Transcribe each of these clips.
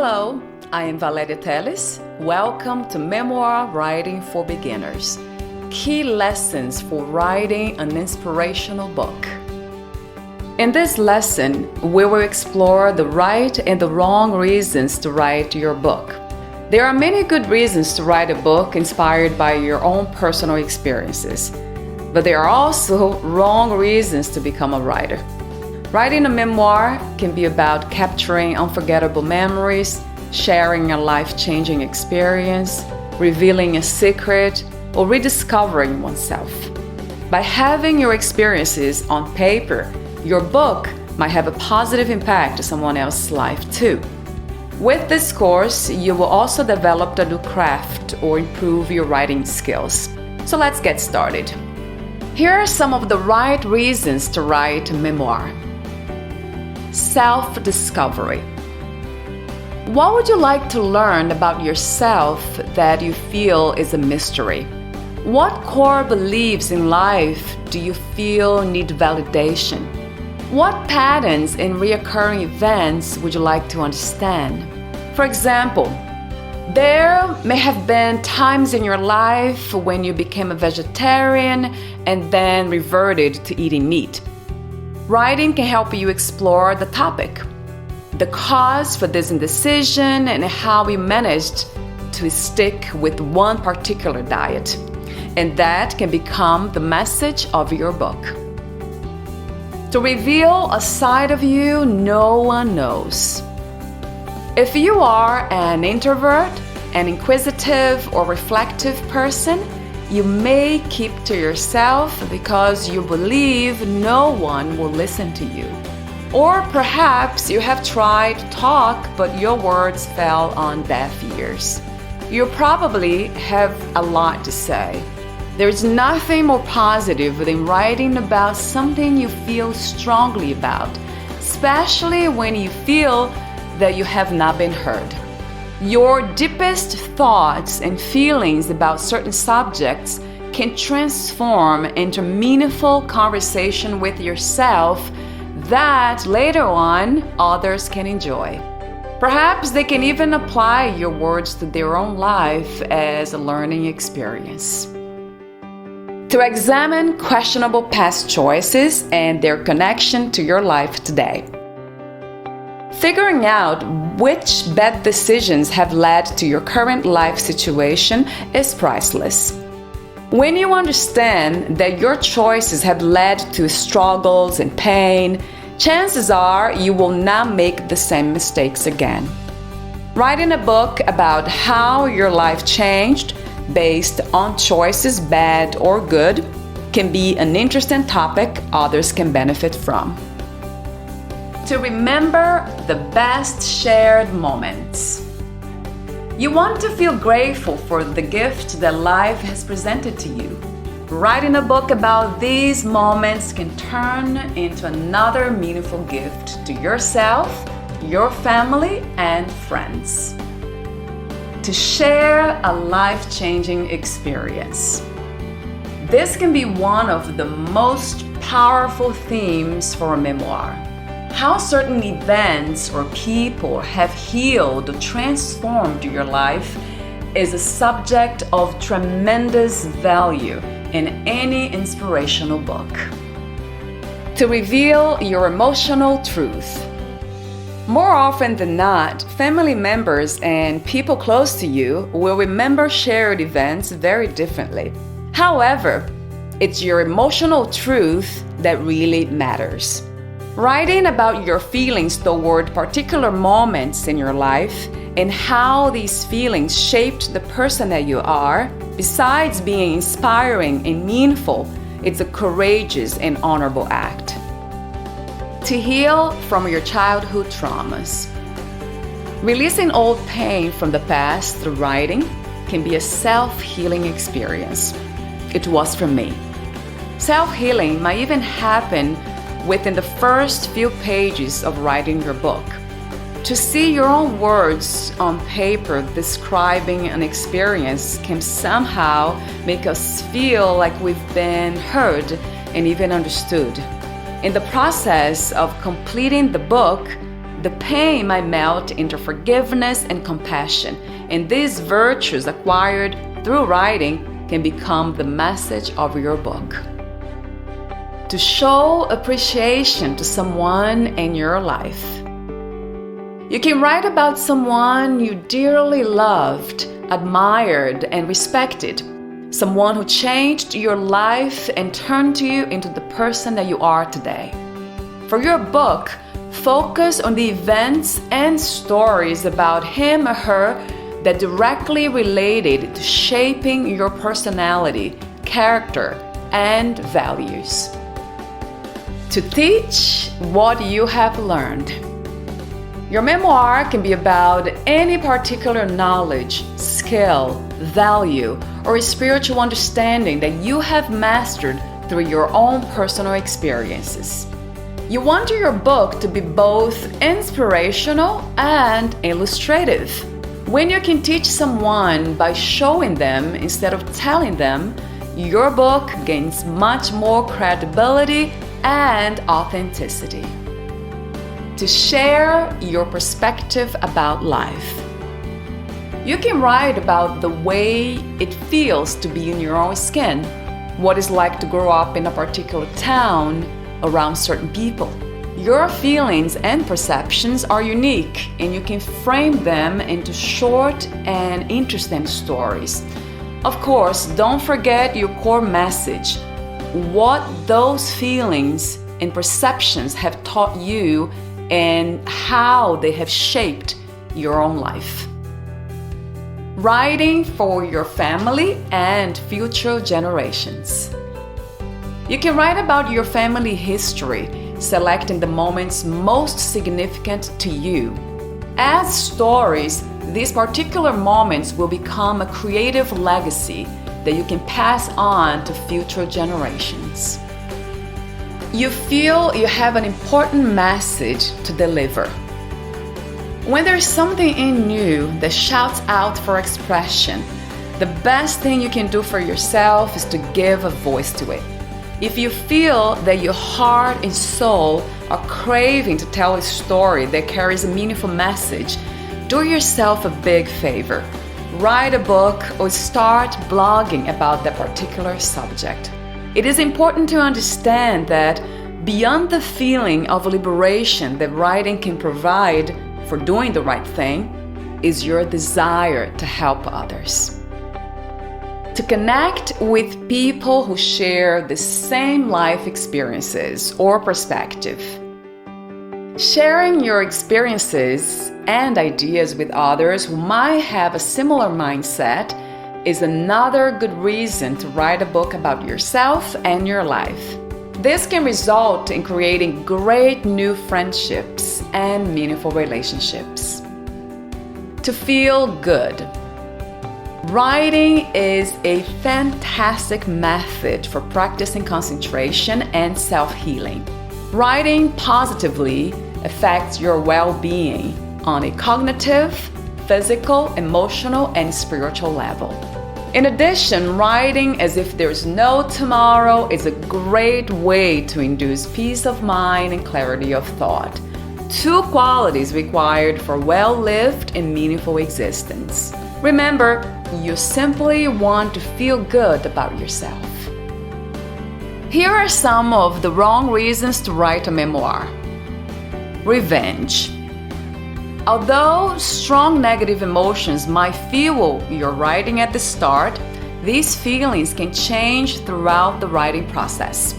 Hello, I am Valeria Teles. Welcome to Memoir Writing for Beginners. Key lessons for writing an inspirational book. In this lesson, we will explore the right and the wrong reasons to write your book. There are many good reasons to write a book inspired by your own personal experiences, but there are also wrong reasons to become a writer. Writing a memoir can be about capturing unforgettable memories, sharing a life-changing experience, revealing a secret, or rediscovering oneself. By having your experiences on paper, your book might have a positive impact to someone else's life too. With this course, you will also develop a new craft or improve your writing skills. So let's get started. Here are some of the right reasons to write a memoir. Self-discovery. What would you like to learn about yourself that you feel is a mystery? What core beliefs in life do you feel need validation? What patterns and recurring events would you like to understand? For example, there may have been times in your life when you became a vegetarian and then reverted to eating meat. Writing can help you explore the topic, the cause for this indecision, and how you managed to stick with one particular diet. And that can become the message of your book. To reveal a side of you no one knows. If you are an introvert, an inquisitive or reflective person, you may keep to yourself because you believe no one will listen to you. Or perhaps you have tried to talk, but your words fell on deaf ears. You probably have a lot to say. There's nothing more positive than writing about something you feel strongly about, especially when you feel that you have not been heard. Your deepest thoughts and feelings about certain subjects can transform into meaningful conversation with yourself that later on others can enjoy. Perhaps they can even apply your words to their own life as a learning experience. To examine questionable past choices and their connection to your life today. Figuring out which bad decisions have led to your current life situation is priceless. When you understand that your choices have led to struggles and pain, chances are you will not make the same mistakes again. Writing a book about how your life changed based on choices, bad or good, can be an interesting topic others can benefit from. To remember the best shared moments. You want to feel grateful for the gift that life has presented to you. Writing a book about these moments can turn into another meaningful gift to yourself, your family, and friends. To share a life-changing experience. This can be one of the most powerful themes for a memoir. How certain events or people have healed or transformed your life is a subject of tremendous value in any inspirational book. To reveal your emotional truth. More often than not, family members and people close to you will remember shared events very differently. However, it's your emotional truth that really matters. Writing about your feelings toward particular moments in your life and how these feelings shaped the person that you are, besides being inspiring and meaningful, it's a courageous and honorable act. To heal from your childhood traumas. Releasing old pain from the past through writing can be a self-healing experience. It was for me. Self-healing might even happen within the first few pages of writing your book. To see your own words on paper describing an experience can somehow make us feel like we've been heard and even understood. In the process of completing the book, the the pain might melt into forgiveness and compassion, and these virtues acquired through writing can become the message of your book. To show appreciation to someone in your life. You can write about someone you dearly loved, admired, and respected. Someone who changed your life and turned you into the person that you are today. For your book, focus on the events and stories about him or her that directly related to shaping your personality, character, and values. To teach what you have learned. Your memoir can be about any particular knowledge, skill, value, or spiritual understanding that you have mastered through your own personal experiences. You want your book to be both inspirational and illustrative. When you can teach someone by showing them instead of telling them, your book gains much more credibility and authenticity. To share your perspective about life. You can write about the way it feels to be in your own skin, what it's like to grow up in a particular town around certain people. Your feelings and perceptions are unique, and you can frame them into short and interesting stories. Of course, don't forget your core message, what those feelings and perceptions have taught you and how they have shaped your own life. Writing for your family and future generations. You can write about your family history, selecting the moments most significant to you. As stories, these particular moments will become a creative legacy that you can pass on to future generations. You feel you have an important message to deliver. When there's something in you that shouts out for expression, the best thing you can do for yourself is to give a voice to it. If you feel that your heart and soul are craving to tell a story that carries a meaningful message, do yourself a big favor. Write a book or start blogging about that particular subject. It is important to understand that beyond the feeling of liberation that writing can provide for doing the right thing is your desire to help others. To connect with people who share the same life experiences or perspective. Sharing your experiences and ideas with others who might have a similar mindset is another good reason to write a book about yourself and your life. This can result in creating great new friendships and meaningful relationships. To feel good. Writing is a fantastic method for practicing concentration and self-healing. Writing positively affects your well-being on a cognitive, physical, emotional, and spiritual level. In addition, writing as if there's no tomorrow is a great way to induce peace of mind and clarity of thought, two qualities required for well-lived and meaningful existence. Remember, you simply want to feel good about yourself. Here are some of the wrong reasons to write a memoir. Revenge. Although strong negative emotions might fuel your writing at the start, these feelings can change throughout the writing process.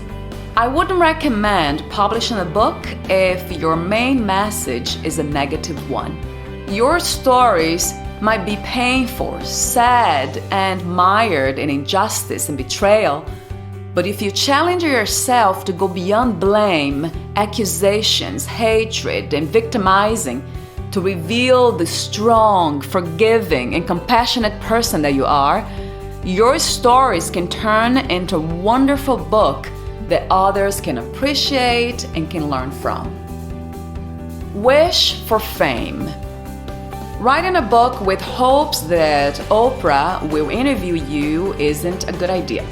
I wouldn't recommend publishing a book if your main message is a negative one. Your stories might be painful, sad, and mired in injustice and betrayal, but if you challenge yourself to go beyond blame, accusations, hatred, and victimizing, to reveal the strong, forgiving, and compassionate person that you are, your stories can turn into a wonderful book that others can appreciate and can learn from. Wish for fame. Writing a book with hopes that Oprah will interview you isn't a good idea.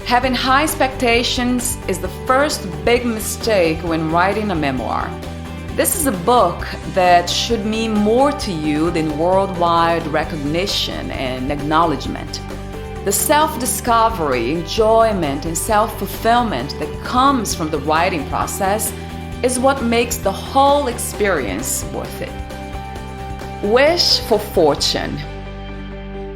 Having high expectations is the first big mistake when writing a memoir. This is a book that should mean more to you than worldwide recognition and acknowledgement. The self-discovery, enjoyment, and self-fulfillment that comes from the writing process is what makes the whole experience worth it. Wish for fortune.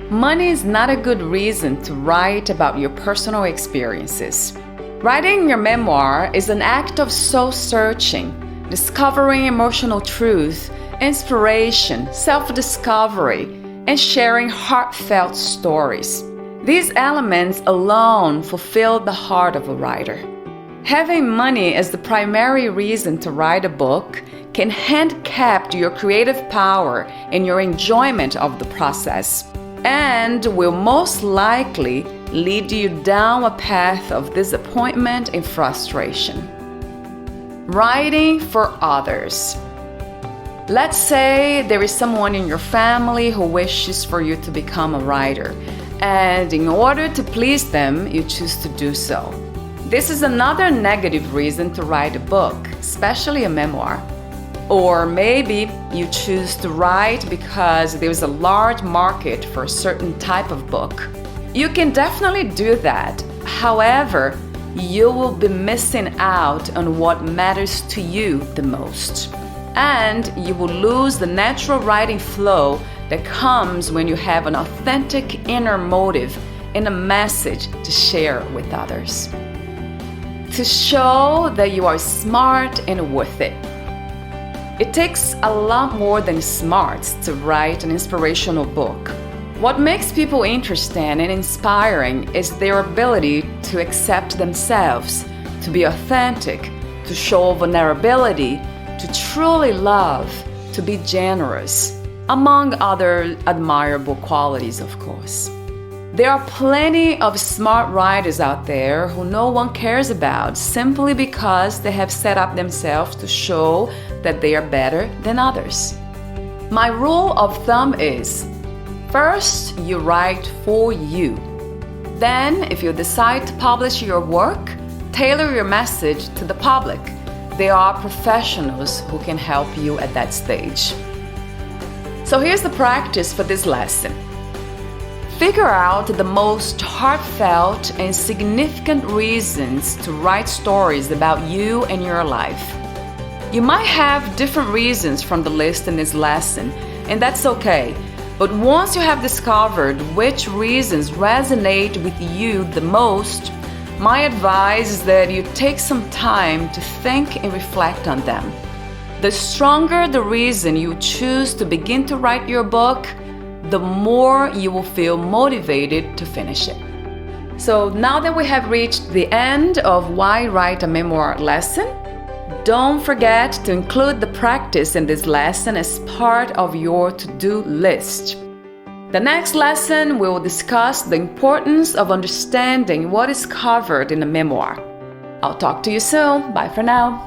Money is not a good reason to write about your personal experiences. Writing your memoir is an act of soul-searching, discovering emotional truth, inspiration, self-discovery, and sharing heartfelt stories. These elements alone fulfill the heart of a writer. Having money as the primary reason to write a book can handicap your creative power and your enjoyment of the process, and will most likely lead you down a path of disappointment and frustration. Writing for others. Let's say there is someone in your family who wishes for you to become a writer, and in order to please them, you choose to do so. This is another negative reason to write a book, especially a memoir. Or maybe you choose to write because there is a large market for a certain type of book. You can definitely do that. However, you will be missing out on what matters to you the most. And you will lose the natural writing flow that comes when you have an authentic inner motive and a message to share with others. To show that you are smart and worth it. It takes a lot more than smarts to write an inspirational book. What makes people interesting and inspiring is their ability to accept themselves, to be authentic, to show vulnerability, to truly love, to be generous, among other admirable qualities, of course. There are plenty of smart writers out there who no one cares about simply because they have set up themselves to show that they are better than others. My rule of thumb is, first, you write for you. Then, if you decide to publish your work, tailor your message to the public. There are professionals who can help you at that stage. So here's the practice for this lesson. Figure out the most heartfelt and significant reasons to write stories about you and your life. You might have different reasons from the list in this lesson, and that's okay. But once you have discovered which reasons resonate with you the most, my advice is that you take some time to think and reflect on them. The stronger the reason you choose to begin to write your book, the more you will feel motivated to finish it. So now that we have reached the end of Why Write a Memoir lesson, don't forget to include the practice in this lesson as part of your to-do list. The next lesson, we will discuss the importance of understanding what is covered in a memoir. I'll talk to you soon. Bye for now.